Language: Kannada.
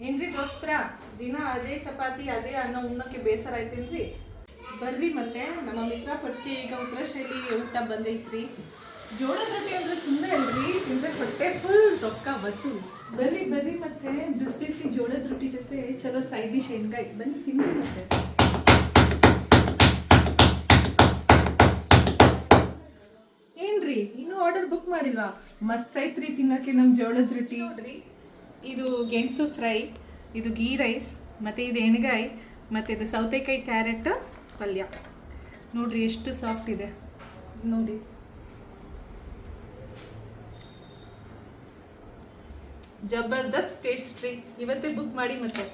ಏನ್ರಿ ದೋಸ್ತ್ರ, ದಿನ ಅದೇ ಚಪಾತಿ ಅದೇ ಅನ್ನ ಉಣ್ಣಕ್ಕೆ ಬೇಸರ ಆಯ್ತೇನ್ರಿ? ಬರ್ರಿ ಮತ್ತೆ ನಮ್ಮ ಮಿತ್ರ ಫಡ್ಸ್ಗೆ ಈಗ ಉತ್ತರ ಶೈಲಿ ಊಟ ಬಂದೈತ್ರಿ. ಜೋಳದ ರೊಟ್ಟಿ ಅಂದ್ರೆ ಸುಮ್ಮನೆ ಅಲ್ರಿ, ತಿಂದ್ರೆ ಹೊಟ್ಟೆ ಫುಲ್ ರೊಕ್ಕ ವಸೂಲ್. ಬರ್ರಿ ಬರ್ರಿ ಮತ್ತೆ ಬಿಸಿ ಬಿಸಿ ಜೋಳದ ರೊಟ್ಟಿ ಜೊತೆ ಚಲೋ ಸೈಡ್ ಡಿಶ್ ಎಣ್ಗಾಯಿ ಬನ್ನಿ ತಿನ್ರಿ ಮತ್ತೆ. ಏನ್ರಿ ಇನ್ನೂ ಆರ್ಡರ್ ಬುಕ್ ಮಾಡಿಲ್ವಾ? ಮಸ್ತ್ ಐತ್ರಿ ತಿನ್ನಕ್ಕೆ ನಮ್ಮ ಜೋಳದ ರೊಟ್ಟಿ. ನೋಡ್ರಿ, ಇದು ಗೆಣಸು ಫ್ರೈ, ಇದು ಗೀ ರೈಸ್, ಮತ್ತು ಇದು ಎಣ್ಗಾಯಿ, ಮತ್ತು ಇದು ಸೌತೆಕಾಯಿ ಕ್ಯಾರೆಟ್ ಪಲ್ಯ. ನೋಡ್ರಿ ಎಷ್ಟು ಸಾಫ್ಟ್ ಇದೆ ನೋಡಿ. ಜಬರ್ದಸ್ತ್ ಟೇಸ್ಟ್ ರೀ. ಇವತ್ತೇ ಬುಕ್ ಮಾಡಿ ಮತ್ತೆ.